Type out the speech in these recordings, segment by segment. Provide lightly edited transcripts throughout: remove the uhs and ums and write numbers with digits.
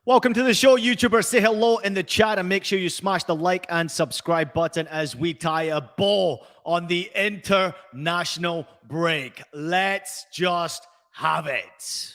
Welcome to the show, YouTubers. Say hello in the chat and make sure you smash the like and subscribe button as we tie a bow on the international break. Let's just have it.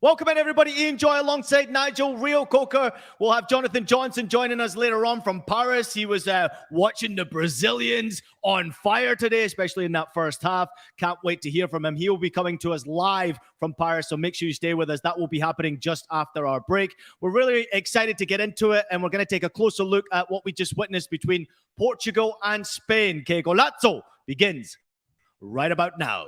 Welcome in, everybody. Ian Joy alongside Nigel, Reo-Coker. We'll have Jonathan Johnson joining us later on from Paris. He was watching the Brazilians on fire today, especially in that first half. Can't wait to hear from him. He will be coming to us live from Paris, so make sure you stay with us. That will be happening just after our break. We're really excited to get into it, and we're going to take a closer look at what we just witnessed between Portugal and Spain. Qué Golazo begins right about now.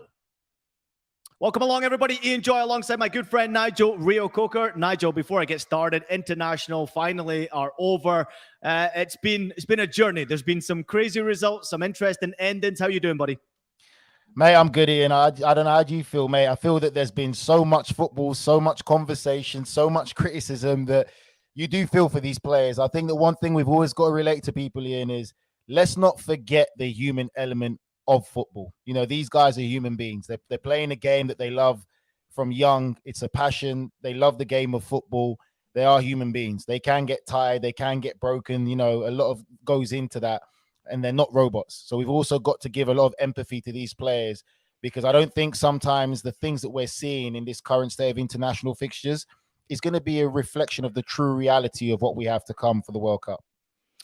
Welcome along, everybody. Ian Joy alongside my good friend Nigel, Reo-Coker. Nigel, before I get started, international finally are over. It's been a journey. There's been some crazy results, some interesting endings. How you doing, buddy? Mate, I'm good, Ian. I don't know, how do you feel, mate? I feel that there's been so much football, so much conversation, so much criticism that you do feel for these players. I think that one thing we've always got to relate to people, Ian, is let's not forget the human element of football. You know, these guys are human beings. They're playing a game that they love from young. It's a passion. They love the game of football. They are human beings. They can get tired. They can get broken. You know, a lot of goes into that, and they're not robots. So we've also got to give a lot of empathy to these players, because I don't think sometimes the things that we're seeing in this current state of international fixtures is going to be a reflection of the true reality of what we have to come for the World Cup.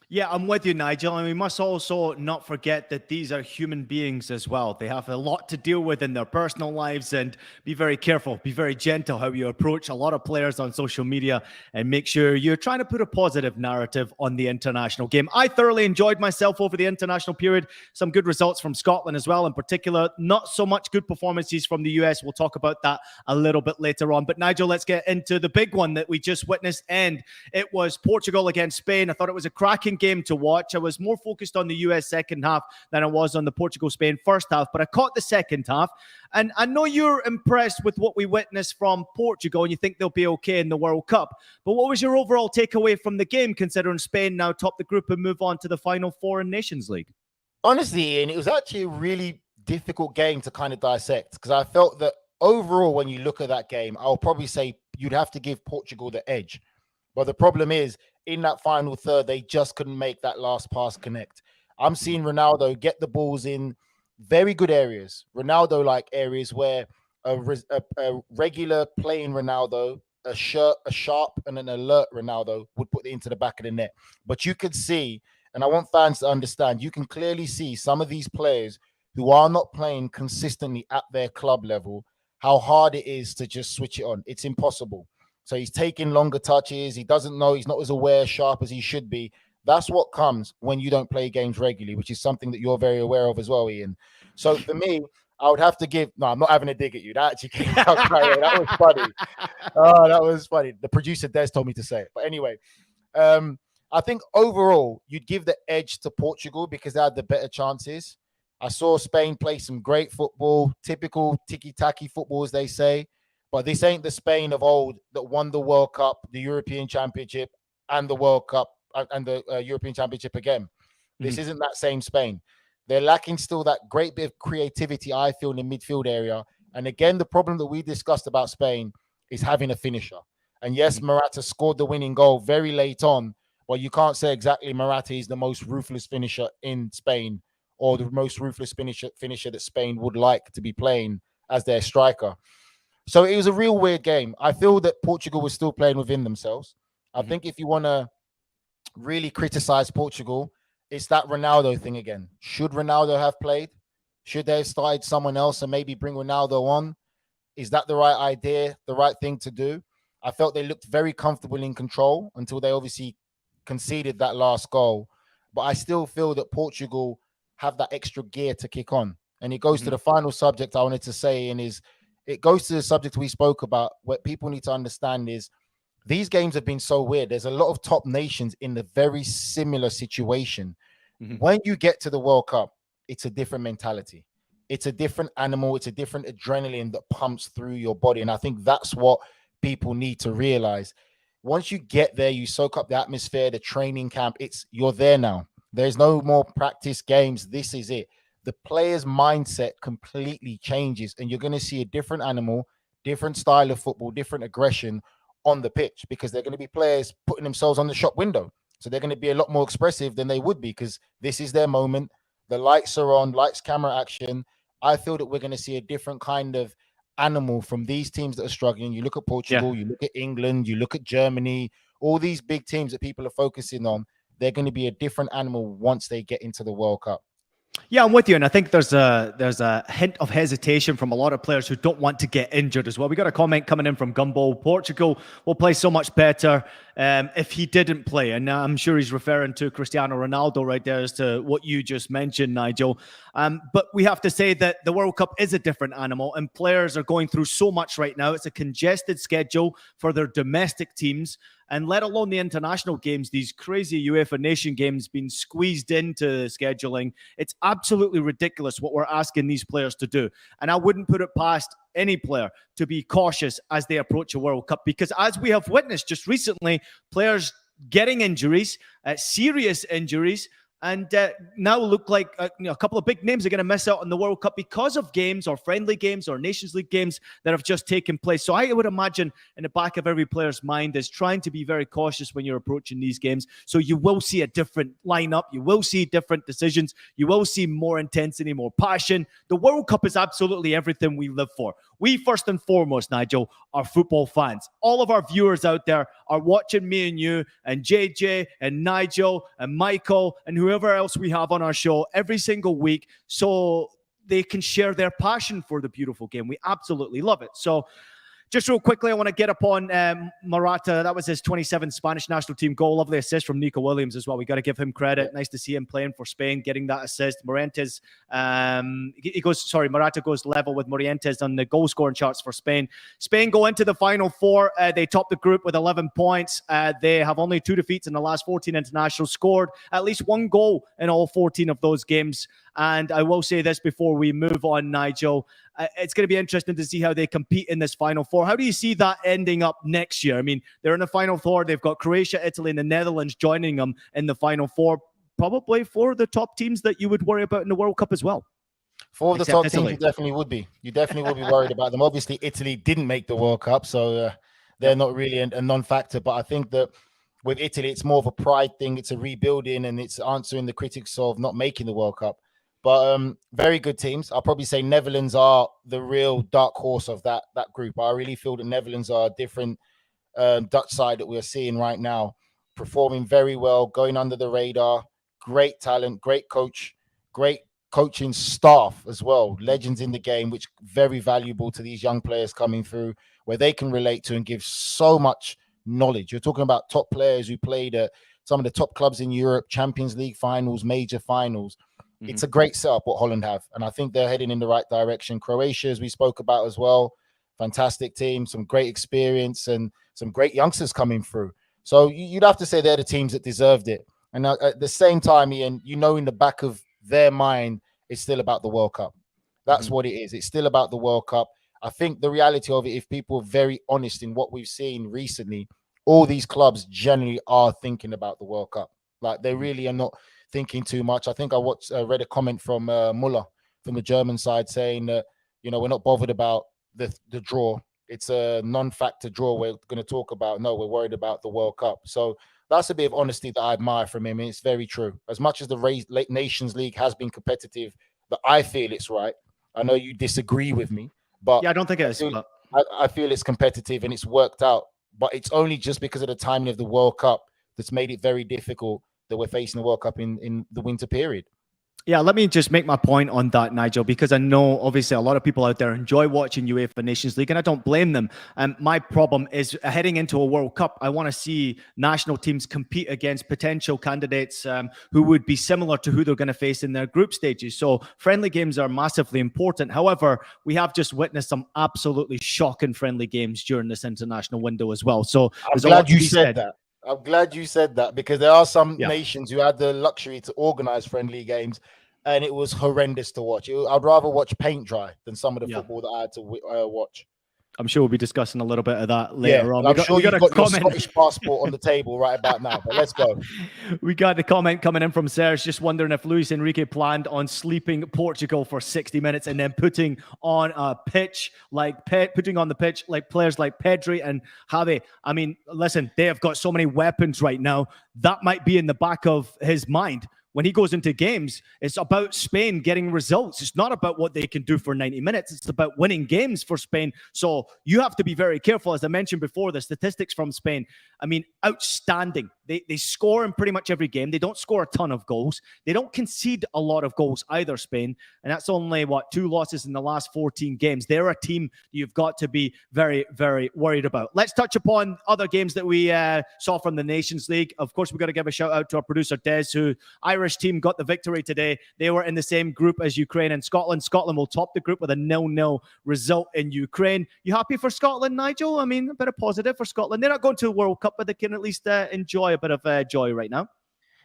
Yeah, I'm with you, Nigel. And we must also not forget that these are human beings as well. They have a lot to deal with in their personal lives, and be very careful, be very gentle how you approach a lot of players on social media, and make sure you're trying to put a positive narrative on the international game. I thoroughly enjoyed myself over the international period. Some good results from Scotland as well, in particular. Not so much good performances from the US. We'll talk about that a little bit later on. But Nigel, let's get into the big one that we just witnessed, and it was Portugal against Spain. I thought it was a cracking game to watch. I was more focused on the US second half than I was on the Portugal-Spain first half, but I caught the second half. And I know you're impressed with what we witnessed from Portugal and you think they'll be okay in the World Cup. But what was your overall takeaway from the game, considering Spain now top the group and move on to the Final Four in Nations League? Honestly, Ian, it was actually a really difficult game to kind of dissect, because I felt that overall, when you look at that game, I'll probably say you'd have to give Portugal the edge. But the problem is, in that final third, they just couldn't make that last pass connect. I'm seeing Ronaldo get the balls in very good areas. Ronaldo-like areas where a regular playing Ronaldo, a sharp and an alert Ronaldo would put it into the back of the net. But you could see, and I want fans to understand, you can clearly see some of these players who are not playing consistently at their club level, how hard it is to just switch it on. It's impossible. So he's taking longer touches. He doesn't know. He's not as aware, sharp as he should be. That's what comes when you don't play games regularly, which is something that you're very aware of as well, Ian. So for me, I would have to give... No, I'm not having a dig at you. That actually came out right. That was funny. Oh, that was funny. The producer Des told me to say it. But anyway, I think overall, you'd give the edge to Portugal because they had the better chances. I saw Spain play some great football, typical tiki-taki football, as they say. But this ain't the Spain of old that won the World Cup, the European Championship, and the World Cup and the European Championship again. This isn't that same Spain. They're lacking still that great bit of creativity, I feel, in the midfield area. And again, the problem that we discussed about Spain is having a finisher. And yes, Morata scored the winning goal very late on, but you can't say exactly Morata is the most ruthless finisher in Spain, or the most ruthless finisher that Spain would like to be playing as their striker. So it was a real weird game. I feel that Portugal was still playing within themselves. I think if you want to really criticize Portugal, it's that Ronaldo thing again. Should Ronaldo have played? Should they have started someone else and maybe bring Ronaldo on? Is that the right idea, the right thing to do? I felt they looked very comfortable in control until they obviously conceded that last goal. But I still feel that Portugal have that extra gear to kick on. And it goes to the final subject I wanted to say, and it goes to the subject we spoke about. What people need to understand is these games have been so weird. There's a lot of top nations in a very similar situation. When you get to the World Cup, it's a different mentality. It's a different animal. It's a different adrenaline that pumps through your body. And I think that's what people need to realize. Once you get there, you soak up the atmosphere, the training camp. You're there now. There's no more practice games. This is it. The player's mindset completely changes, and you're going to see a different animal, different style of football, different aggression on the pitch, because they're going to be players putting themselves on the shop window. So they're going to be a lot more expressive than they would be, because this is their moment. The lights are on, lights, camera, action. I feel that we're going to see a different kind of animal from these teams that are struggling. You look at Portugal, you look at England, you look at Germany, all these big teams that people are focusing on. They're going to be a different animal once they get into the World Cup. Yeah, I'm with you, and I think there's a hint of hesitation from a lot of players who don't want to get injured as well. We got a comment coming in from Gumball. Portugal will play so much better if he didn't play, and I'm sure he's referring to Cristiano Ronaldo right there as to what you just mentioned, Nigel. But we have to say that the World Cup is a different animal, and players are going through so much right now. It's a congested schedule for their domestic teams, and let alone the international games, these crazy UEFA Nation games being squeezed into scheduling. It's absolutely ridiculous what we're asking these players to do. And I wouldn't put it past any player to be cautious as they approach a World Cup, because as we have witnessed just recently, players getting injuries, serious injuries, and now look like a couple of big names are going to miss out on the World Cup because of games or friendly games or Nations League games that have just taken place. So I would imagine in the back of every player's mind is trying to be very cautious when you're approaching these games. So you will see a different lineup. You will see different decisions. You will see more intensity, more passion. The World Cup is absolutely everything we live for. We, first and foremost, Nigel, are football fans. All of our viewers out there are watching me and you and JJ and Nigel and Michael and whoever else we have on our show every single week, so they can share their passion for the beautiful game. We absolutely love it. So just real quickly, I want to get upon Morata. That was his 27th Spanish national team goal. Lovely assist from Nico Williams as well. We got to give him credit. Nice to see him playing for Spain, getting that assist. Morata goes level with Morientes on the goal scoring charts for Spain. Spain go into the Final Four. They top the group with 11 points. They have only 2 defeats in the last 14 internationals, scored at least 1 goal in all 14 of those games. And I will say this before we move on, Nigel. It's going to be interesting to see how they compete in this Final Four. How do you see that ending up next year? I mean, they're in the Final Four. They've got Croatia, Italy, and the Netherlands joining them in the Final Four. Probably 4 of the top teams that you would worry about in the World Cup as well. 4 of the top teams, you definitely would be. You definitely would be worried about them. Obviously, Italy didn't make the World Cup, so they're not really a non-factor. But I think that with Italy, it's more of a pride thing. It's a rebuilding, and it's answering the critics of not making the World Cup. But very good teams. I'll probably say Netherlands are the real dark horse of that group. I really feel that Netherlands are a different Dutch side that we're seeing right now, performing very well, going under the radar. Great talent, great coach, great coaching staff as well. Legends in the game, which very valuable to these young players coming through, where they can relate to and give so much knowledge. You're talking about top players who played at some of the top clubs in Europe, Champions League finals, major finals. It's a great setup what Holland have, and I think they're heading in the right direction. Croatia, as we spoke about as well, fantastic team, some great experience and some great youngsters coming through. So you'd have to say they're the teams that deserved it. And at the same time, Ian, in the back of their mind, it's still about the World Cup. That's what it is. It's still about the World Cup. I think the reality of it, if people are very honest in what we've seen recently, all these clubs generally are thinking about the World Cup. Like, they really are not thinking too much. I think I read a comment from Muller from the German side saying that, we're not bothered about the draw. It's a non-factor draw we're going to talk about. No, we're worried about the World Cup. So that's a bit of honesty that I admire from him. And it's very true. As much as the Nations League has been competitive, that I feel it's right. I know you disagree with me, but yeah, I don't think it is. I feel it's competitive and it's worked out. But it's only just because of the timing of the World Cup that's made it very difficult that we're facing the World Cup in the winter period. Yeah, let me just make my point on that, Nigel, because I know obviously a lot of people out there enjoy watching UEFA Nations League, and I don't blame them. My problem is heading into a World Cup, I want to see national teams compete against potential candidates who would be similar to who they're going to face in their group stages. So friendly games are massively important. However, we have just witnessed some absolutely shocking friendly games during this international window as well. So I'm glad you said that. I'm glad you said that, because there are some nations who had the luxury to organize friendly games, and it was horrendous to watch. I'd rather watch paint dry than some of the football that I had to watch. I'm sure we'll be discussing a little bit of that later on. I'm sure you've got your comment. Scottish passport on the table right about now, but let's go. We got the comment coming in from Serge, just wondering if Luis Enrique planned on sleeping Portugal for 60 minutes and then putting on the pitch like players like Pedri and Javi. I mean, listen, they have got so many weapons right now. That might be in the back of his mind. When he goes into games, it's about Spain getting results. It's not about what they can do for 90 minutes. It's about winning games for Spain. So you have to be very careful. As I mentioned before, the statistics from Spain, I mean, outstanding. They score in pretty much every game. They don't score a ton of goals. They don't concede a lot of goals either, Spain. And that's only, 2 losses in the last 14 games. They're a team you've got to be very, very worried about. Let's touch upon other games that we saw from the Nations League. Of course, we've got to give a shout out to our producer, Des, who Irish team got the victory today. They were in the same group as Ukraine and Scotland. Scotland will top the group with a 0-0 result in Ukraine. You happy for Scotland, Nigel? I mean, a bit of positive for Scotland. They're not going to the World Cup, but they can at least enjoy a bit of joy right now.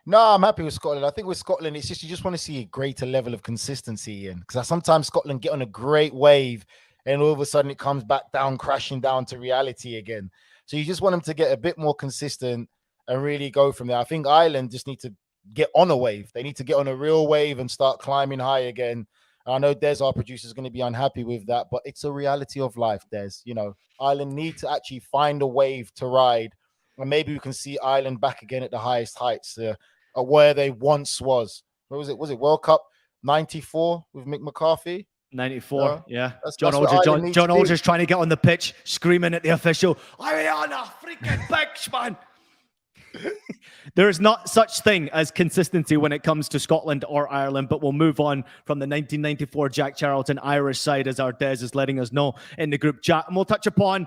No, I'm happy with Scotland. I think with Scotland, it's just you just want to see a greater level of consistency in, because sometimes Scotland get on a great wave and all of a sudden it comes back down, crashing down to reality again. So you just want them to get a bit more consistent and really go from there. I think Ireland just need to get on a wave. They need to get on a real wave and start climbing high again. I know Des, our producer, is going to be unhappy with that, but it's a reality of life, Des. You know, Ireland need to actually find a wave to ride, and maybe we can see Ireland back again at the highest heights, where they once was. What was it? Was it World Cup 94 with Mick McCarthy? 94, yeah. That's John Aldridge trying to get on the pitch, screaming at the official, "I'm on a freaking pitch, man!" There is not such thing as consistency when it comes to Scotland or Ireland, but we'll move on from the 1994 Jack Charlton Irish side, as our Des is letting us know in the group chat. And we'll touch upon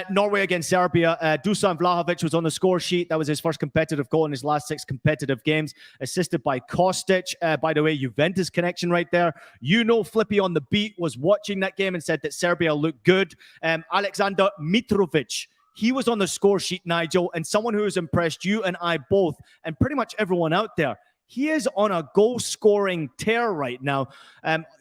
Norway against Serbia. Dusan Vlahovic was on the score sheet. That was his first competitive goal in his last 6 competitive games, assisted by Kostic. By the way, Juventus connection right there. You know, Flippy on the beat was watching that game and said that Serbia looked good. Alexander Mitrovic, he was on the score sheet, Nigel, and someone who has impressed you and I both, and pretty much everyone out there. He is on a goal-scoring tear right now.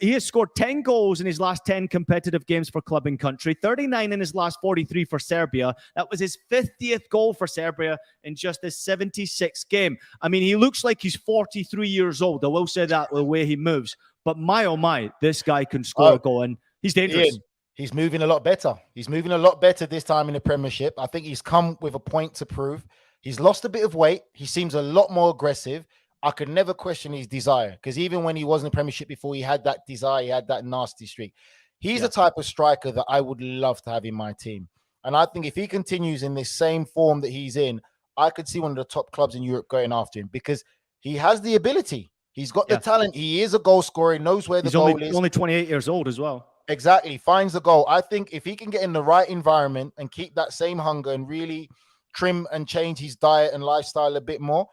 He has scored 10 goals in his last 10 competitive games for club and country, 39 in his last 43 for Serbia. That was his 50th goal for Serbia in just his 76th game. I mean, he looks like he's 43 years old. I will say that with the way he moves. But my, oh my, this guy can score a goal, and he's dangerous. Ian, he's moving a lot better. He's moving a lot better this time in the Premiership. I think he's come with a point to prove. He's lost a bit of weight. He seems a lot more aggressive. I could never question his desire, because even when he was in the Premiership before, he had that desire. He had that nasty streak. He's the type of striker that I would love to have in my team. And I think if he continues in this same form that he's in, I could see one of the top clubs in Europe going after him, because he has the ability. He's got the talent. He is a goal scorer. He knows where the goal is. He's only 28 years old as well. Exactly. Finds the goal. I think if he can get in the right environment and keep that same hunger and really trim and change his diet and lifestyle a bit more,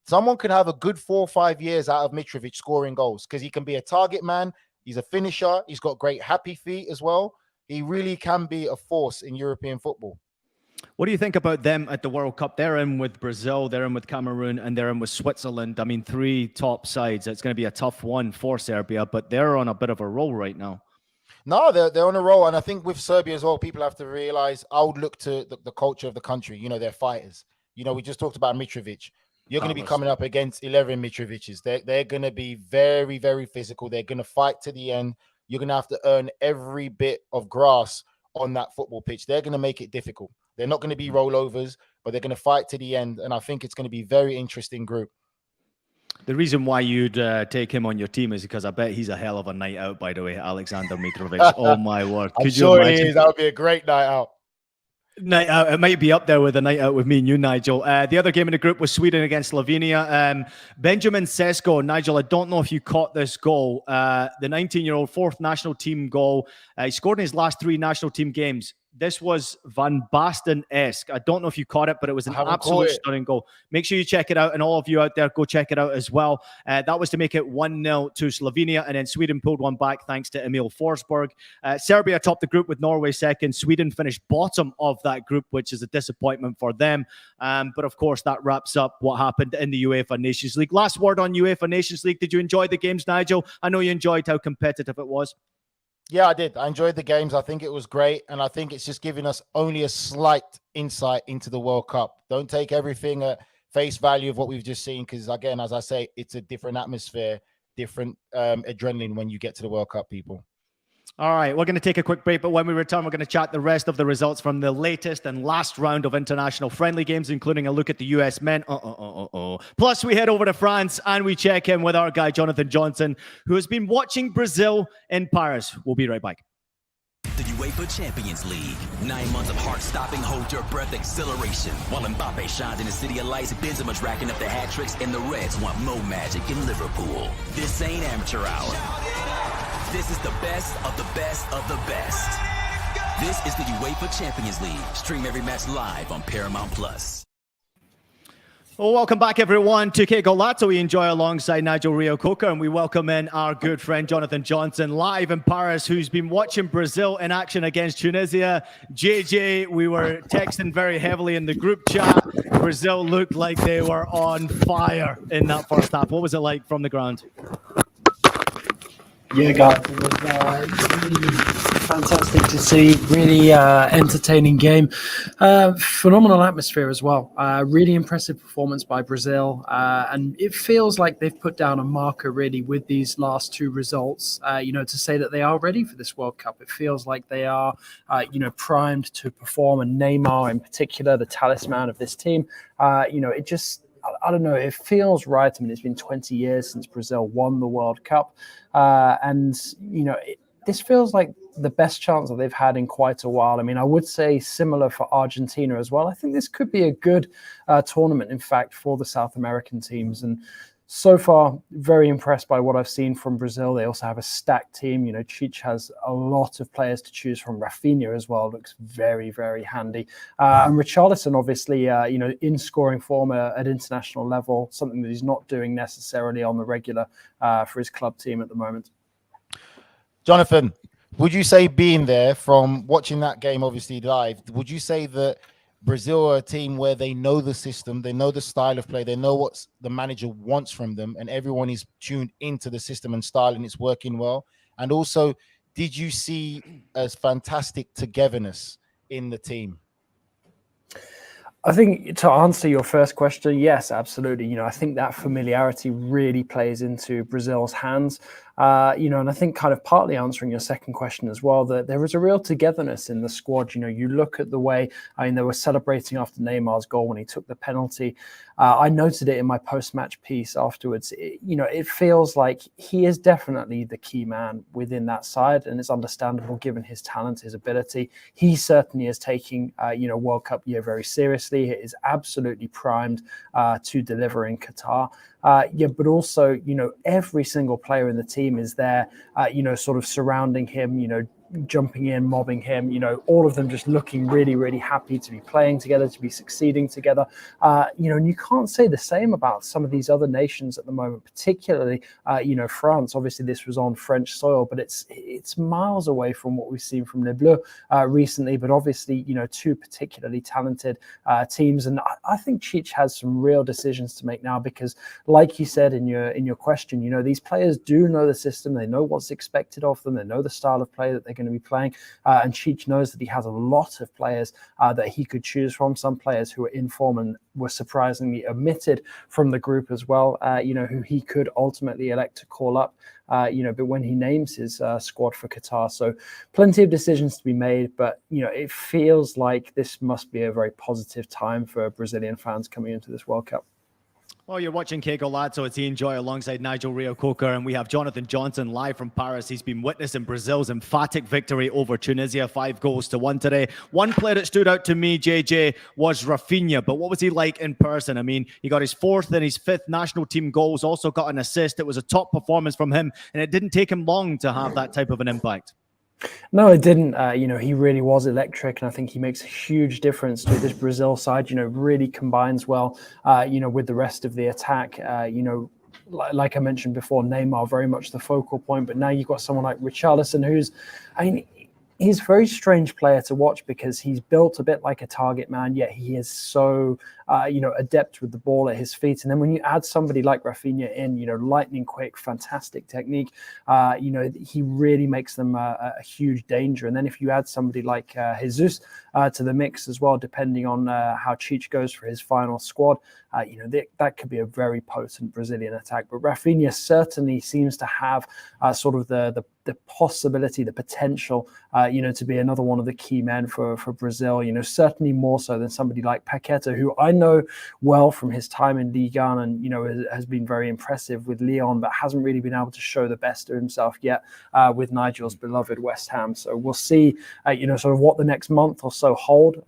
someone could have a good 4 or 5 years out of Mitrovic scoring goals, because he can be a target man. He's a finisher. He's got great happy feet as well. He really can be a force in European football. What do you think about them at the World Cup? They're in with Brazil, they're in with Cameroon, and they're in with Switzerland. I mean, 3 top sides. It's going to be a tough one for Serbia, but they're on a bit of a roll right now. No, they're on a roll. And I think with Serbia as well, people have to realize, I would look to the culture of the country. You know, they're fighters. You know, we just talked about Mitrovic. You're going to be coming up against 11 Mitrovic's. They're going to be very, very physical. They're going to fight to the end. You're going to have to earn every bit of grass on that football pitch. They're going to make it difficult. They're not going to be rollovers, but they're going to fight to the end. And I think it's going to be a very interesting group. The reason why you'd take him on your team is because I bet he's a hell of a night out, by the way, Alexander Mitrovic. Oh, my word. Could you imagine? That would be a great night out. Night out. It might be up there with a night out with me and you, Nigel. The other game in the group was Sweden against Slovenia. Benjamin Sesko, Nigel, I don't know if you caught this goal. The 19-year-old 4th national team goal. He scored in his last 3 national team games. This was Van Basten-esque. I don't know if you caught it, but it was an absolute stunning goal. Make sure you check it out, and all of you out there, go check it out as well. That was to make it 1-0 to Slovenia, and then Sweden pulled one back thanks to Emil Forsberg. Serbia topped the group with Norway second. Sweden finished bottom of that group, which is a disappointment for them. But of course, that wraps up what happened in the UEFA Nations League. Last word on UEFA Nations League. Did you enjoy the games, Nigel? I know you enjoyed how competitive it was. Yeah, I did. I enjoyed the games. I think it was great. And I think it's just giving us only a slight insight into the World Cup. Don't take everything at face value of what we've just seen. Because again, as I say, it's a different atmosphere, different adrenaline when you get to the World Cup, people. All right, we're going to take a quick break, but when we return, we're going to chat the rest of the results from the latest and last round of international friendly games, including a look at the US men. Plus, we head over to France and we check in with our guy, Jonathan Johnson, who has been watching Brazil in Paris. We'll be right back. The UEFA Champions League. 9 months of heart-stopping, hold-your-breath exhilaration. While Mbappe shines in the city of lights, Benzema's racking up the hat tricks, and the Reds want more magic in Liverpool. This ain't amateur hour. This is the best of the best of the best. This is the UEFA Champions League. Stream every match live on Paramount Plus. Well, welcome back, everyone, to Qué Golazo. We enjoy alongside Nigel Reo-Coker, and we welcome in our good friend Jonathan Johnson, live in Paris, who's been watching Brazil in action against Tunisia. JJ, we were texting very heavily in the group chat. Brazil looked like they were on fire in that first half. What was it like from the ground? Yeah, guys, it was really fantastic to see. Really entertaining game. Phenomenal atmosphere as well. Really impressive performance by Brazil. And it feels like they've put down a marker really with these last two results, to say that they are ready for this World Cup. It feels like they are, primed to perform. And Neymar in particular, the talisman of this team, it just... I don't know, it feels right. I mean, it's been 20 years since Brazil won the World Cup. This feels like the best chance that they've had in quite a while. I mean, I would say similar for Argentina as well. I think this could be a good tournament, in fact, for the South American teams. And so far, very impressed by what I've seen from Brazil. They also have a stacked team. Chich has a lot of players to choose from. Rafinha as well looks very, very handy. And Richarlison, obviously, in scoring form at international level, something that he's not doing necessarily on the regular for his club team at the moment. Jonathan, would you say, being there from watching that game, obviously live, would you say that Brazil are a team where they know the system, they know the style of play, they know what the manager wants from them, and everyone is tuned into the system and style, and it's working well? And also, did you see a fantastic togetherness in the team? I think to answer your first question, yes, absolutely. I think that familiarity really plays into Brazil's hands. And I think kind of partly answering your second question as well, that there was a real togetherness in the squad. You look at the way, they were celebrating after Neymar's goal when he took the penalty. I noted it in my post-match piece afterwards. It feels like he is definitely the key man within that side, and it's understandable given his talent, his ability. He certainly is taking, World Cup year very seriously. He is absolutely primed to deliver in Qatar. But also, every single player in the team is there, sort of surrounding him, jumping in, mobbing him, all of them just looking really, really happy to be playing together, to be succeeding together. And you can't say the same about some of these other nations at the moment, particularly, France. Obviously, this was on French soil, but it's miles away from what we've seen from Les Bleus recently. But obviously, two particularly talented teams. And I think Chich has some real decisions to make now because, like you said in your question, these players do know the system. They know what's expected of them. They know the style of play that they're going to be playing. And Chich knows that he has a lot of players that he could choose from. Some players who are in form and were surprisingly omitted from the group as well, who he could ultimately elect to call up, but when he names his squad for Qatar. So plenty of decisions to be made, but, it feels like this must be a very positive time for Brazilian fans coming into this World Cup. Well, you're watching Qué Golazo. It's Ian Joy alongside Nigel Reo-Coker, and we have Jonathan Johnson live from Paris. He's been witnessing Brazil's emphatic victory over Tunisia, 5-1 today. One player that stood out to me, JJ, was Rafinha, but what was he like in person? I mean, he got his 4th and his 5th national team goals, also got an assist. It was a top performance from him, and it didn't take him long to have that type of an impact. No, it didn't. He really was electric, and I think he makes a huge difference to this Brazil side. Really combines well, with the rest of the attack. Like I mentioned before, Neymar very much the focal point, but now you've got someone like Richarlison, who's, he's a very strange player to watch because he's built a bit like a target man, yet he is so, adept with the ball at his feet. And then when you add somebody like Rafinha in, lightning quick, fantastic technique, he really makes them a huge danger. And then if you add somebody like Jesus to the mix as well, depending on how Cheech goes for his final squad, that could be a very potent Brazilian attack. But Rafinha certainly seems to have sort of the possibility, the potential, to be another one of the key men for Brazil, certainly more so than somebody like Paqueta, who I know well from his time in Ligue 1 and, has been very impressive with Lyon, but hasn't really been able to show the best of himself yet with Nigel's beloved West Ham. So we'll see, sort of what the next month or so hold,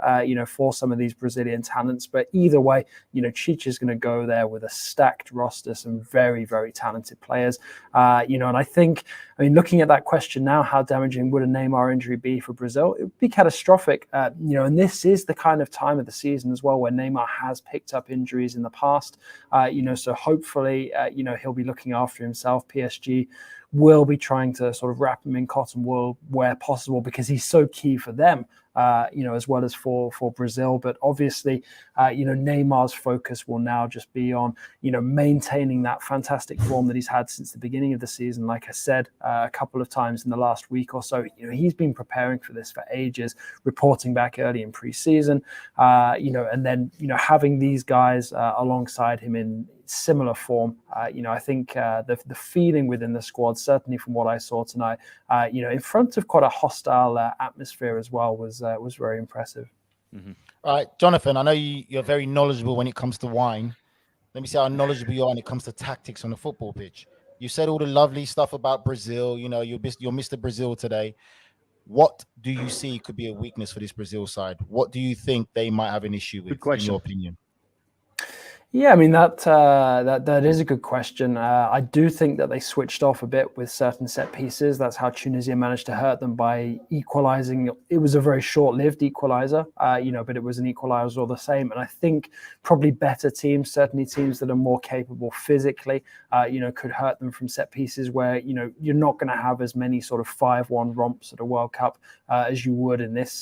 for some of these Brazilian talents. But either way, Cheech is going to go there with a stacked roster, some very, very talented players, and I think, looking at that question now, how damaging would a Neymar injury be for Brazil? It would be catastrophic, and this is the kind of time of the season as well where Neymar has picked up injuries in the past, so hopefully, he'll be looking after himself. PSG will be trying to sort of wrap him in cotton wool where possible because he's so key for them, as well as for Brazil. But obviously, Neymar's focus will now just be on, maintaining that fantastic form that he's had since the beginning of the season. Like I said, a couple of times in the last week or so, he's been preparing for this for ages, reporting back early in pre-season, and then, having these guys alongside him in similar form. I think the feeling within the squad, certainly from what I saw tonight, in front of quite a hostile atmosphere as well, was very impressive. Mm-hmm. All right, Jonathan, I know you're very knowledgeable when it comes to wine. Let me see how knowledgeable you are when it comes to tactics on the football pitch. You said all the lovely stuff about Brazil. You're Mr. Brazil today. What do you see could be a weakness for this Brazil side? What do you think they might have an issue with, in your opinion? Yeah, that is a good question. I do think that they switched off a bit with certain set pieces. That's how Tunisia managed to hurt them by equalizing. It was a very short-lived equalizer, but it was an equalizer all the same. And I think probably better teams, certainly teams that are more capable physically, could hurt them from set pieces where, you're not going to have as many sort of 5-1 romps at a World Cup as you would in this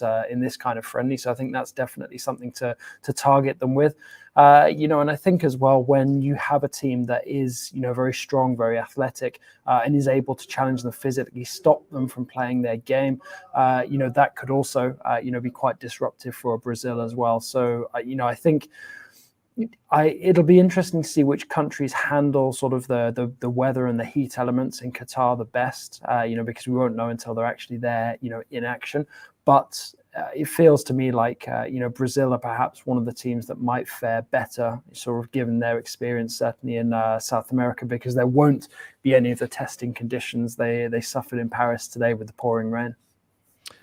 kind of friendly. So I think that's definitely something to target them with. And I think as well, when you have a team that is, very strong, very athletic, and is able to challenge them physically, stop them from playing their game, that could also, be quite disruptive for Brazil as well. So, I think it'll be interesting to see which countries handle sort of the weather and the heat elements in Qatar the best, because we won't know until they're actually there, in action. But it feels to me like, Brazil are perhaps one of the teams that might fare better, sort of given their experience, certainly in South America, because there won't be any of the testing conditions they suffered in Paris today with the pouring rain.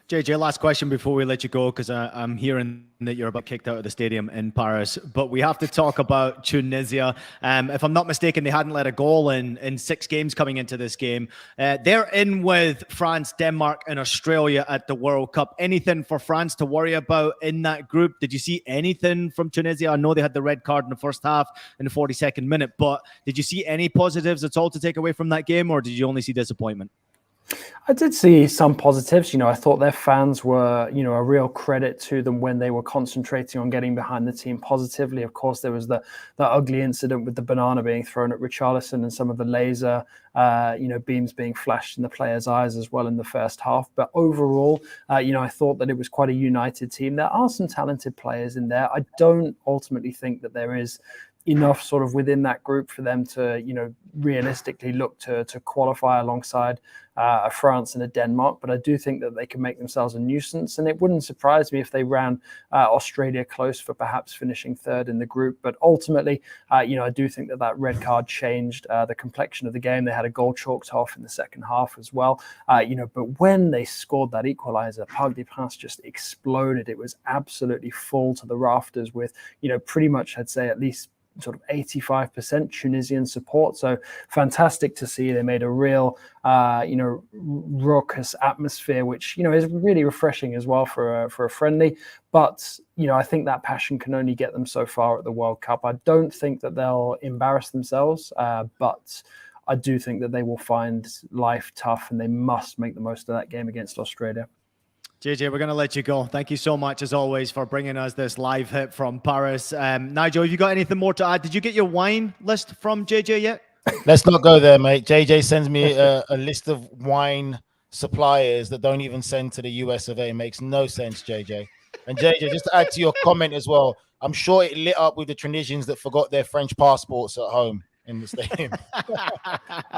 JJ, last question before we let you go, because I'm hearing that you're about kicked out of the stadium in Paris. But we have to talk about Tunisia. If I'm not mistaken, they hadn't let a goal in 6 games coming into this game. They're in with France, Denmark, and Australia at the World Cup. Anything for France to worry about in that group? Did you see anything from Tunisia? I know they had the red card in the first half in the 42nd minute, but did you see any positives at all to take away from that game, or did you only see disappointment? I did see some positives. I thought their fans were, a real credit to them when they were concentrating on getting behind the team positively. Of course, there was the ugly incident with the banana being thrown at Richarlison and some of the laser, beams being flashed in the players' eyes as well in the first half. But overall, I thought that it was quite a united team. There are some talented players in there. I don't ultimately think that there is enough sort of within that group for them to, realistically look to qualify alongside a France and a Denmark. But I do think that they can make themselves a nuisance. And it wouldn't surprise me if they ran Australia close for perhaps finishing third in the group. But ultimately, I do think that red card changed the complexion of the game. They had a goal chalked off in the second half as well. But when they scored that equalizer, Parc des Princes just exploded. It was absolutely full to the rafters with, pretty much, I'd say, at least sort of 85% Tunisian support. So fantastic to see. They made a real, raucous atmosphere, which, is really refreshing as well for a friendly. But, I think that passion can only get them so far at the World Cup. I don't think that they'll embarrass themselves, but I do think that they will find life tough and they must make the most of that game against Australia. JJ, we're going to let you go. Thank you so much, as always, for bringing us this live hit from Paris. Nigel, have you got anything more to add? Did you get your wine list from JJ yet? Let's not go there, mate. JJ sends me a list of wine suppliers that don't even send to the US of A. Makes no sense, JJ. And JJ, just to add to your comment as well, I'm sure it lit up with the Tunisians that forgot their French passports at home in the stadium.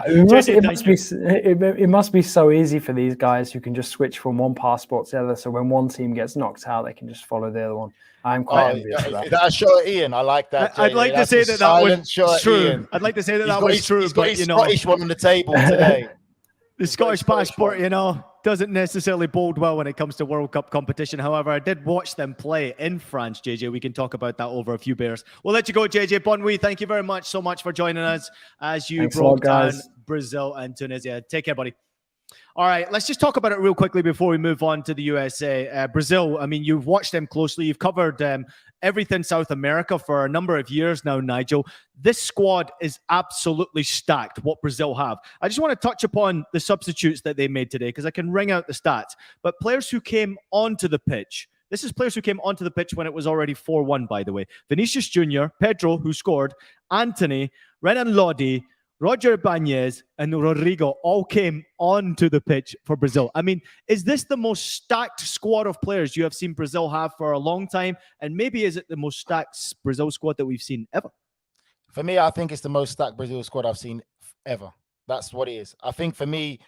It must be so easy for these guys who can just switch from one passport to the other. So when one team gets knocked out, they can just follow the other one. I'm quite envious of that. That shot at Ian. I like that. I'd like to say that was true. I'd like to say that was true. He's got his Scottish one on the table today. The Scottish passport, doesn't necessarily bode well when it comes to World Cup competition. However, I did watch them play in France, JJ. We can talk about that over a few beers. We'll let you go, JJ. Bon nuit. Thank you very much so much for joining us as you broke down Brazil and Tunisia. Take care, buddy. All right, let's just talk about it real quickly before we move on to the USA. Brazil, I mean, you've watched them closely. You've covered everything South America for a number of years now, Nigel. This squad is absolutely stacked, what Brazil have. I just want to touch upon the substitutes that they made today because I can ring out the stats. But players who came onto the pitch, this is players who came onto the pitch when it was already 4-1, by the way. Vinicius Jr., Pedro, who scored, Anthony, Renan Lodi, Roger Ibanez and Rodrigo all came onto the pitch for Brazil. I mean, is this the most stacked squad of players you have seen Brazil have for a long time? And maybe is it the most stacked Brazil squad that we've seen ever? For me, I think it's the most stacked Brazil squad I've seen ever. That's what it is. I think for me,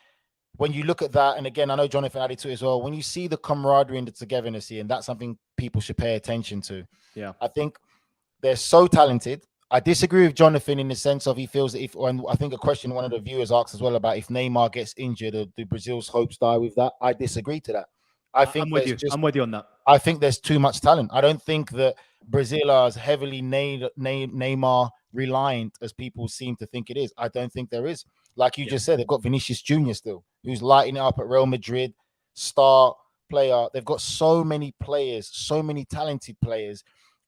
when you look at that, and again, I know Jonathan added to it as well, when you see the camaraderie and the togetherness here, and that's something people should pay attention to. Yeah, I think they're so talented. I disagree with Jonathan in the sense of he feels that and I think a question one of the viewers asked as well about if Neymar gets injured, do Brazil's hopes die with that? I disagree to that. I'm with you on that. I think there's too much talent. I don't think that Brazil are as heavily Neymar reliant as people seem to think it is. I don't think there is. Like you just said, they've got Vinicius Jr. still, who's lighting it up at Real Madrid, star player. They've got so many players, so many talented players.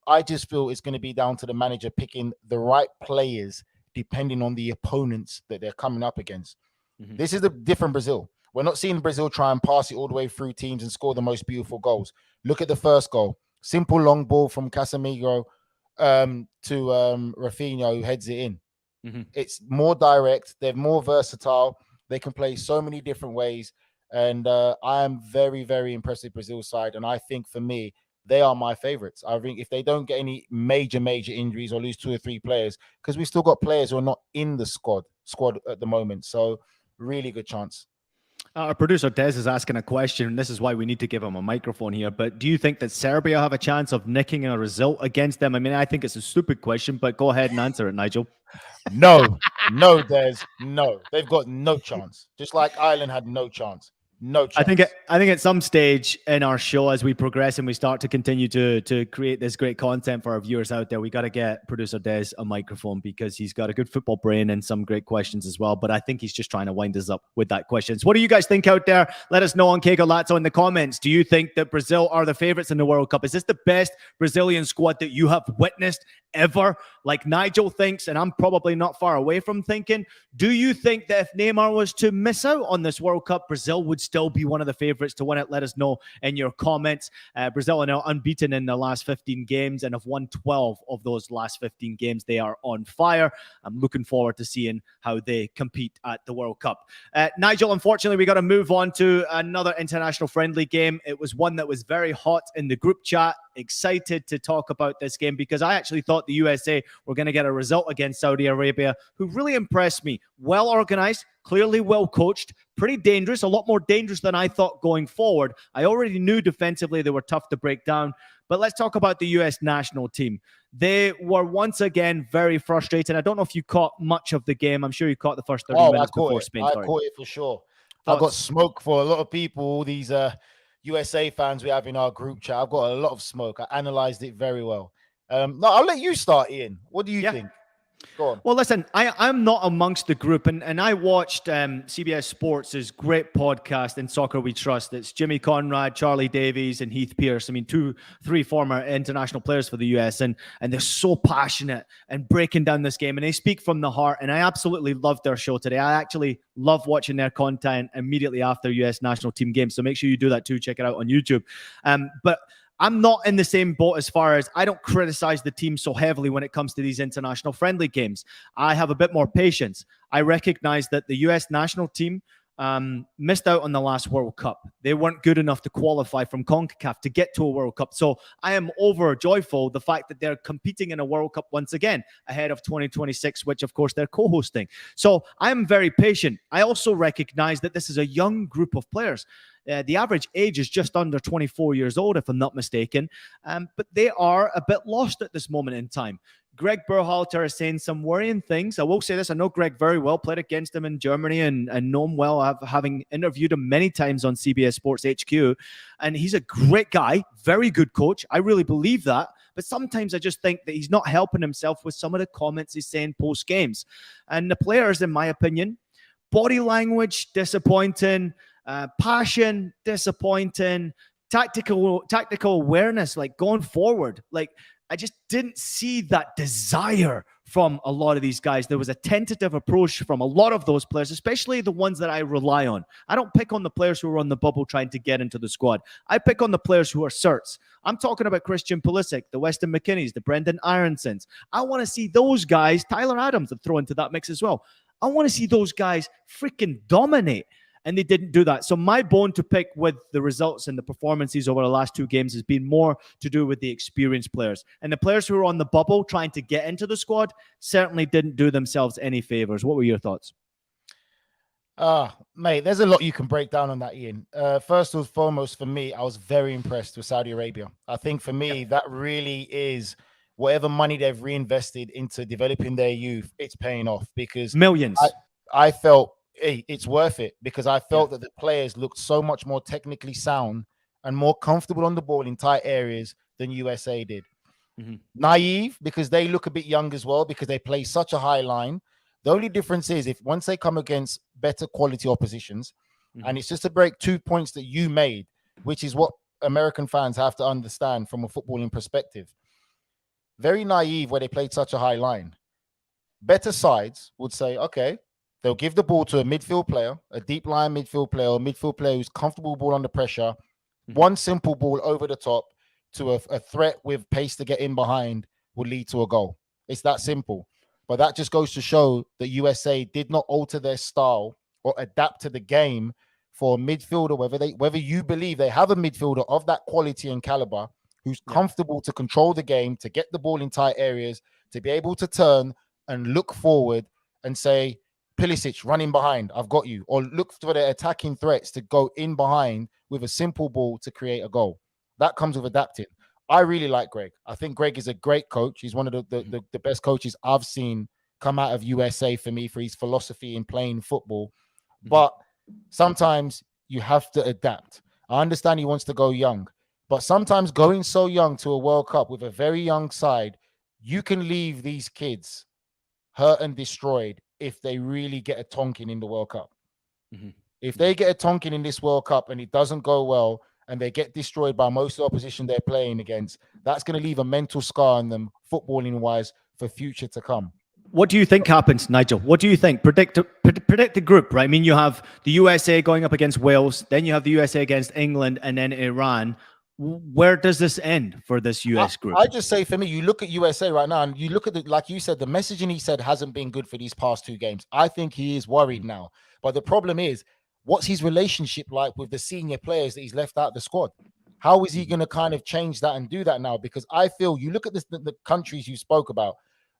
I just feel it's going to be down to the manager picking the right players depending on the opponents that they're coming up against. Mm-hmm. This is a different Brazil. We're not seeing Brazil try and pass it all the way through teams and score the most beautiful goals. Look at the first goal. Simple long ball from Casemiro to Rafinha, who heads it in. Mm-hmm. It's more direct. They're more versatile. They can play so many different ways. And I am very, very impressed with Brazil's side. And I think for me, they are my favorites. I think if they don't get any major injuries or lose 2 or 3 players, because we still got players who are not in the squad at the moment. So really good chance. Our producer Des is asking a question, and this is why we need to give him a microphone here. But do you think that Serbia have a chance of nicking a result against them? I mean, I think it's a stupid question, but go ahead and answer it, Nigel. No, Des, no. They've got no chance. Just like Ireland had no chance. No chance. I think at some stage in our show, as we progress and we start to continue to create this great content for our viewers out there, we got to get producer Des a microphone because he's got a good football brain and some great questions as well. But I think he's just trying to wind us up with that questions. What do you guys think out there? Let us know on Qué Golazo in the comments. Do you think that Brazil are the favorites in the World Cup? Is this the best Brazilian squad that you have witnessed ever? Like Nigel thinks, and I'm probably not far away from thinking. Do you think that if Neymar was to miss out on this World Cup, Brazil would still be one of the favorites to win it? Let us know in your comments. Brazil are now unbeaten in the last 15 games and have won 12 of those last 15 games. They are on fire. I'm looking forward to seeing how they compete at the World Cup. Nigel, unfortunately, we got to move on to another international friendly game. It was one that was very hot in the group chat. Excited to talk about this game because I actually thought the USA were going to get a result against Saudi Arabia, who really impressed me. Well organized, clearly well coached, pretty dangerous, a lot more dangerous than I thought going forward. I already knew defensively they were tough to break down. But let's talk about the US national team. They were once again very frustrated. I don't know if you caught much of the game. I'm sure you caught the first 30 minutes before Spain started. I caught it for sure. I got smoke for a lot of people. These USA fans we have in our group chat. I've got a lot of smoke. I analyzed it very well. No, I'll let you start, Ian. What do you think? Go on. Well, listen, I'm not amongst the group, and I watched CBS Sports' great podcast, In Soccer We Trust. It's Jimmy Conrad, Charlie Davies, and Heath Pierce. I mean, three former international players for the US, and they're so passionate and breaking down this game, and they speak from the heart, and I absolutely loved their show today. I actually love watching their content immediately after US national team games, so make sure you do that too. Check it out on YouTube. But I'm not in the same boat as far as I don't criticize the team so heavily when it comes to these international friendly games. I have a bit more patience. I recognize that the US national team missed out on the last World Cup. They weren't good enough to qualify from CONCACAF to get to a World Cup. So I am overjoyful the fact that they're competing in a World Cup once again ahead of 2026, which of course they're co-hosting. So I am very patient. I also recognize that this is a young group of players. The average age is just under 24 years old, if I'm not mistaken. But they are a bit lost at this moment in time. Greg Berhalter is saying some worrying things. I will say this. I know Greg very well, played against him in Germany and know him well, having interviewed him many times on CBS Sports HQ. And he's a great guy, very good coach. I really believe that. But sometimes I just think that he's not helping himself with some of the comments he's saying post-games. And the players, in my opinion, body language, disappointing. Passion, disappointing, tactical awareness, like going forward. Like, I just didn't see that desire from a lot of these guys. There was a tentative approach from a lot of those players, especially the ones that I rely on. I don't pick on the players who are on the bubble trying to get into the squad. I pick on the players who are certs. I'm talking about Christian Pulisic, the Weston McKennies, the Brendan Ironsons. I want to see those guys, Tyler Adams, I've thrown into that mix as well. I want to see those guys freaking dominate. And they didn't do that. So my bone to pick with the results and the performances over the last two games has been more to do with the experienced players. And the players who were on the bubble trying to get into the squad certainly didn't do themselves any favors. What were your thoughts? Mate, there's a lot you can break down on that, Ian. First and foremost, for me, I was very impressed with Saudi Arabia. I think for me, that really is whatever money they've reinvested into developing their youth, it's paying off because millions. I felt it's worth it because I felt that the players looked so much more technically sound and more comfortable on the ball in tight areas than USA did. Naive because they look a bit young as well because they play such a high line. The only difference is if once they come against better quality oppositions, and it's just to break 2 points that you made, which is what American fans have to understand from a footballing perspective. Very naive where they played such a high line. Better sides would say, okay, they'll give the ball to a midfield player, a deep line midfield player, or a midfield player who's comfortable ball under pressure. One simple ball over the top to a threat with pace to get in behind will lead to a goal. It's that simple. But that just goes to show that USA did not alter their style or adapt to the game for a midfielder, whether you believe they have a midfielder of that quality and caliber who's comfortable to control the game, to get the ball in tight areas, to be able to turn and look forward and say, Pulisic running behind, I've got you. Or look for the attacking threats to go in behind with a simple ball to create a goal. That comes with adapting. I really like Greg. I think Greg is a great coach. He's one of the best coaches I've seen come out of USA for me, for his philosophy in playing football. But sometimes you have to adapt. I understand he wants to go young, but sometimes going so young to a World Cup with a very young side, you can leave these kids hurt and destroyed if they really get a tonking in the World Cup. If they get a tonking in this World Cup and it doesn't go well and they get destroyed by most of the opposition they're playing against, that's going to leave a mental scar on them, footballing-wise, for future to come. What do you think happens, Nigel? What do you think? Predict the group, right? I mean, you have the USA going up against Wales, then you have the USA against England, and then Iran. Where does this end for this US group? I just say, for me, you look at USA right now and you look at like you said, the messaging he said hasn't been good for these past two games. I think he is worried now. But the problem is, what's his relationship like with the senior players that he's left out of the squad? How is he going to kind of change that and do that now? Because I feel you look at the countries you spoke about,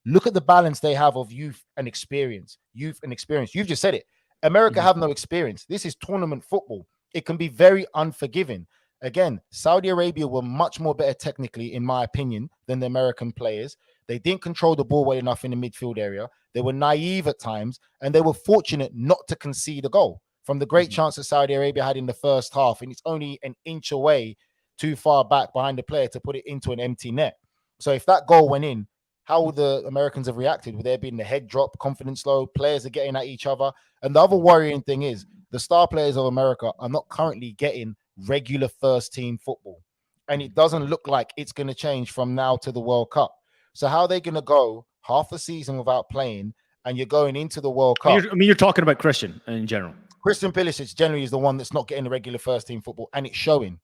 look at the balance they have of youth and experience. You've just said it. America have no experience. This is tournament football. It can be very unforgiving. Again, Saudi Arabia were much more better technically, in my opinion, than the American players. They didn't control the ball well enough in the midfield area. They were naive at times, and they were fortunate not to concede a goal from the great chance that Saudi Arabia had in the first half, and it's only an inch away too far back behind the player to put it into an empty net. So if that goal went in, how the Americans have reacted with there being the head drop, confidence low, players are getting at each other. And the other worrying thing is the star players of America are not currently getting regular first team football. And it doesn't look like it's going to change from now to the World Cup. So how are they going to go half a season without playing and you're going into the World Cup? You're talking about Christian in general. Christian Pulisic generally is the one that's not getting the regular first team football, and it's showing.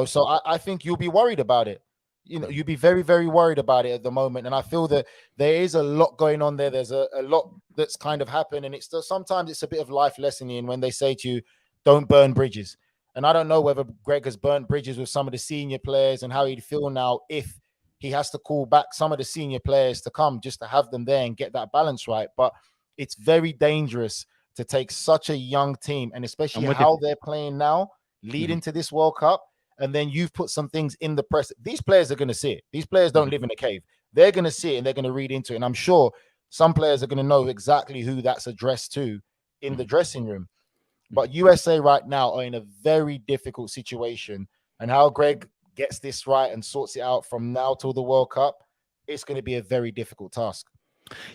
So I think you'll be worried about it. You'll be very, very worried about it at the moment. And I feel that there is a lot going on there. There's a lot that's kind of happened. And sometimes it's a bit of life lessoning when they say to you, don't burn bridges. And I don't know whether Greg has burnt bridges with some of the senior players and how he'd feel now if he has to call back some of the senior players to come just to have them there and get that balance right. But it's very dangerous to take such a young team, and especially how they're playing now, lead into this World Cup. And then you've put some things in the press. These players are going to see it. These players don't live in a cave. They're going to see it and they're going to read into it. And I'm sure some players are going to know exactly who that's addressed to in the dressing room. But USA right now are in a very difficult situation. And how Greg gets this right and sorts it out from now till the World Cup, it's going to be a very difficult task.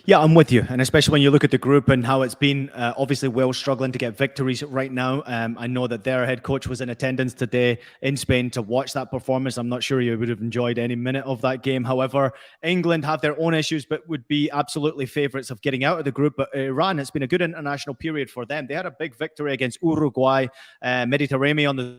Yeah, I'm with you. And especially when you look at the group and how it's been, obviously Wales struggling to get victories right now. I know that their head coach was in attendance today in Spain to watch that performance. I'm not sure you would have enjoyed any minute of that game. However, England have their own issues, but would be absolutely favourites of getting out of the group. But Iran, it's been a good international period for them. They had a big victory against Uruguay, Mediterranean on the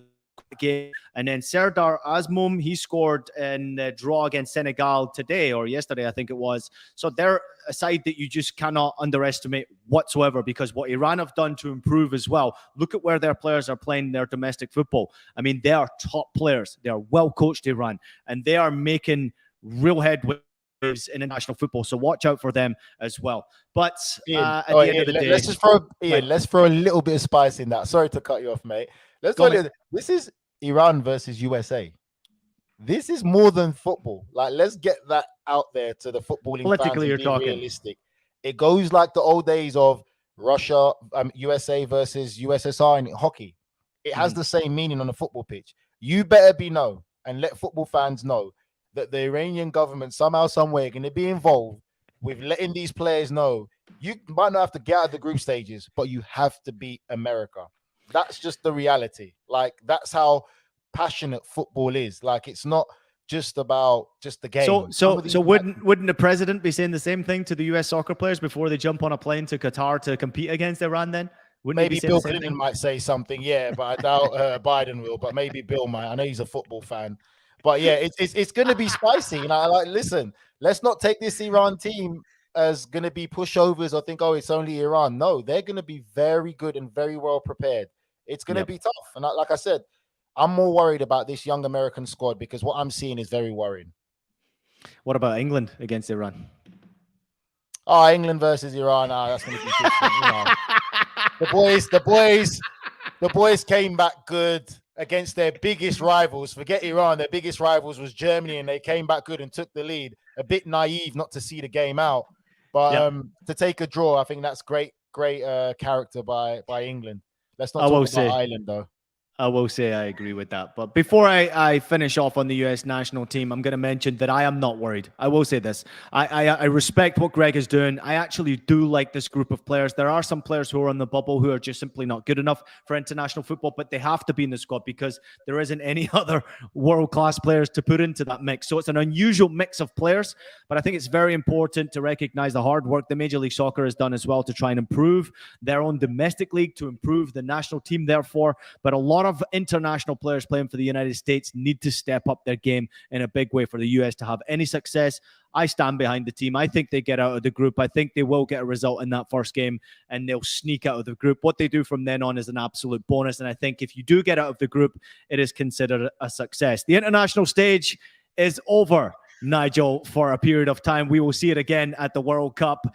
game, and then Serdar Azmoum, he scored in the draw against Senegal today or yesterday, I think it was. So they're a side that you just cannot underestimate whatsoever, because what Iran have done to improve as well. Look at where their players are playing their domestic football. I mean, they are top players. They are well coached, Iran, and they are making real headway in international football. So watch out for them as well. But at the end of the day, let's throw a little bit of spice in that. Sorry to cut you off, mate. This is Iran versus USA. This is more than football. Like, let's get that out there to the footballing politically, fans. you're talking realistic. It goes like the old days of Russia, USA versus USSR in hockey. It has the same meaning on a football pitch. You better and let football fans know that the Iranian government somehow, somewhere, going to be involved with letting these players know you might not have to get out of the group stages, but you have to beat America. That's just the reality. Like, that's how passionate football is. Like, it's not just about just the game. So wouldn't the president be saying the same thing to the US soccer players before they jump on a plane to Qatar to compete against Iran then? Maybe Bill Clinton might say something, but I doubt Biden will. But maybe Bill might. I know he's a football fan. But yeah, it's going to be spicy. Listen, let's not take this Iran team as going to be pushovers or think, oh, it's only Iran. No, they're going to be very good and very well prepared. It's going to be tough. And like I said, I'm more worried about this young American squad because what I'm seeing is very worrying. What about England against Iran? Oh, England versus Iran. That's going to be different. The boys came back good against their biggest rivals. Forget Iran. Their biggest rivals was Germany, and they came back good and took the lead. A bit naive not to see the game out. But to take a draw, I think that's great character by England. Let's not talk about Ireland, though. I will say I agree with that. But before I finish off on the US national team, I'm going to mention that I am not worried. I will say this. I respect what Greg is doing. I actually do like this group of players. There are some players who are on the bubble who are just simply not good enough for international football, but they have to be in the squad because there isn't any other world-class players to put into that mix. So it's an unusual mix of players, but I think it's very important to recognize the hard work that Major League Soccer has done as well to try and improve their own domestic league, to improve the national team, therefore. But a lot of international players playing for the United States need to step up their game in a big way for the US to have any success. I stand behind the team. I think they get out of the group. I think they will get a result in that first game and they'll sneak out of the group. What they do from then on is an absolute bonus. And I think if you do get out of the group, it is considered a success. The international stage is over, Nigel, for a period of time. We will see it again at the World Cup.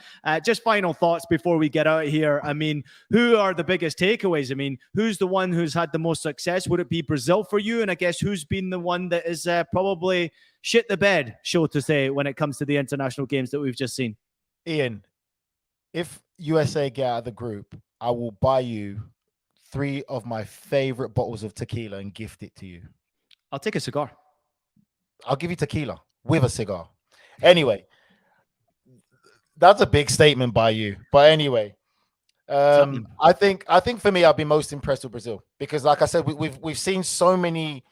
Just final thoughts before we get out of here. I mean, who are the biggest takeaways? I mean, who's the one who's had the most success? Would it be Brazil for you? And I guess who's been the one that is probably shit the bed, so to say, when it comes to the international games that we've just seen? Ian, if USA get out of the group, I will buy you 3 of my favorite bottles of tequila and gift it to you. I'll take a cigar. I'll give you tequila with a cigar. Anyway, That's a big statement by you. But anyway, happening. I think for me, I've been most impressed with Brazil because, like I said, we've seen so many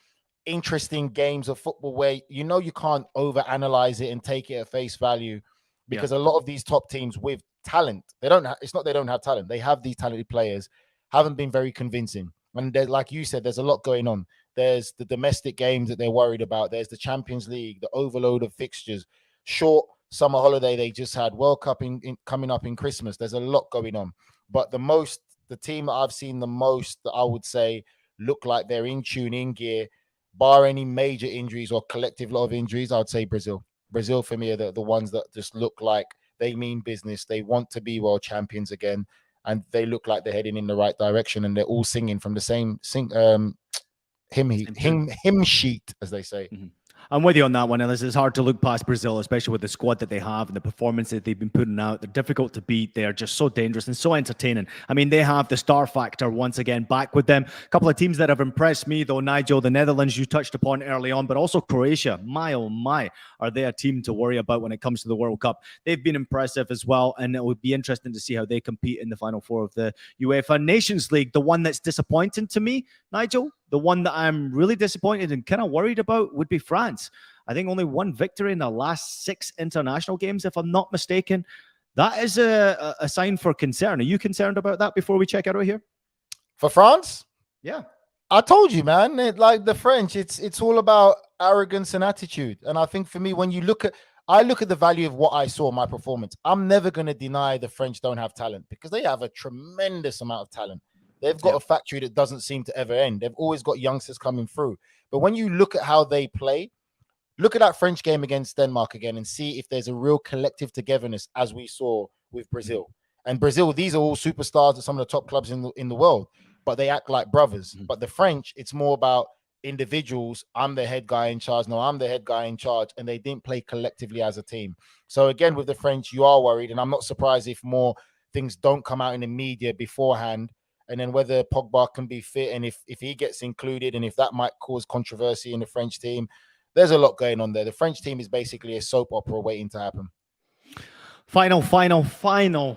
interesting games of football where you can't overanalyze it and take it at face value, because a lot of these top teams with talent, it's not they don't have talent, they have these talented players, haven't been very convincing. And like you said, there's a lot going on. There's the domestic games that they're worried about. There's the Champions League, the overload of fixtures, short summer holiday they just had, World Cup coming up in Christmas. There's a lot going on. But the team that I've seen the most that I would say look like they're in tune, in gear, bar any major injuries or collective lot of injuries, I would say Brazil. Brazil for me are the ones that just look like they mean business. They want to be world champions again, and they look like they're heading in the right direction, and they're all singing from the same hymn sheet, as they say. Mm-hmm. I'm with you on that one, Ellis. It's hard to look past Brazil, especially with the squad that they have and the performance that they've been putting out. They're difficult to beat. They are just so dangerous and so entertaining. I mean, they have the star factor once again back with them. A couple of teams that have impressed me, though, Nigel, the Netherlands you touched upon early on, but also Croatia. My, oh my, are they a team to worry about when it comes to the World Cup? They've been impressive as well, and it would be interesting to see how they compete in the Final Four of the UEFA Nations League. The one that's disappointing to me, Nigel, the one that I'm really disappointed and kind of worried about would be France. I think only one victory in the last 6 international games, if I'm not mistaken. That is a sign for concern. Are you concerned about that before we check out here? For France? Yeah. I told you, man, like the French, it's all about arrogance and attitude. And I think for me, when I look at the value of what I saw in my performance, I'm never going to deny the French don't have talent, because they have a tremendous amount of talent. They've got a factory that doesn't seem to ever end. They've always got youngsters coming through. But when you look at how they play, look at that French game against Denmark again and see if there's a real collective togetherness, as we saw with Brazil. And Brazil, these are all superstars at some of the top clubs in the world, but they act like brothers. Mm-hmm. But the French, it's more about individuals. I'm the head guy in charge. No, I'm the head guy in charge. And they didn't play collectively as a team. So again, with the French, you are worried. And I'm not surprised if more things don't come out in the media beforehand. And then whether Pogba can be fit and if he gets included and if that might cause controversy in the French team. There's a lot going on there. The French team is basically a soap opera waiting to happen. Final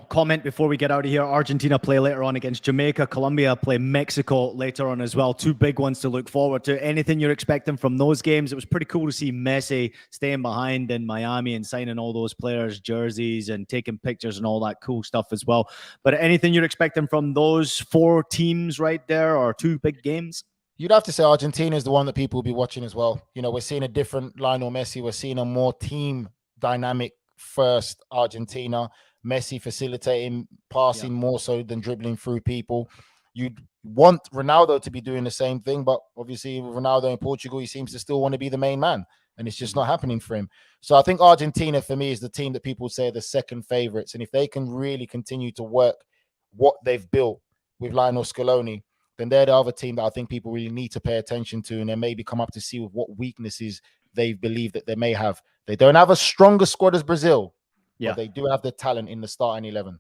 comment before we get out of here. Argentina play later on against Jamaica. Colombia play Mexico later on as well. 2 big ones to look forward to. Anything you're expecting from those games? It was pretty cool to see Messi staying behind in Miami and signing all those players' jerseys and taking pictures and all that cool stuff as well. But anything you're expecting from those 4 teams right there, or 2 big games? You'd have to say Argentina is the one that people will be watching as well. We're seeing a different Lionel Messi. We're seeing a more team dynamic first Argentina. Messi facilitating, passing more so than dribbling through people. You'd want Ronaldo to be doing the same thing, but obviously with Ronaldo in Portugal, he seems to still want to be the main man, and it's just not happening for him. So I think Argentina, for me, is the team that people say are the second favorites. And if they can really continue to work what they've built with Lionel Scaloni, then they're the other team that I think people really need to pay attention to, and then maybe come up to see with what weaknesses they believe that they may have. They don't have a stronger squad as Brazil, but they do have the talent in the starting 11.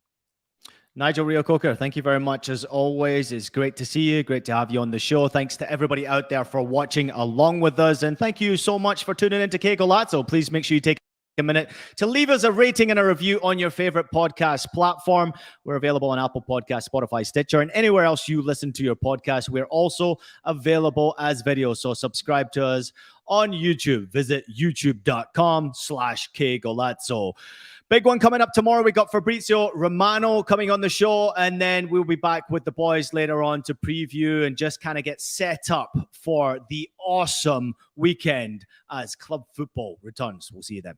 Nigel Reo-Coker, thank you very much as always. It's great to see you. Great to have you on the show. Thanks to everybody out there for watching along with us. And thank you so much for tuning in to Qué Golazo. Please make sure you take a minute to leave us a rating and a review on your favorite podcast platform. We're available on Apple Podcasts, Spotify, Stitcher, and anywhere else you listen to your podcast. We're also available as video, so subscribe to us on YouTube. Visit youtube.com/Qué Golazo. Big one coming up tomorrow. We got Fabrizio Romano coming on the show, and then we'll be back with the boys later on to preview and just kind of get set up for the awesome weekend as club football returns. We'll see you then.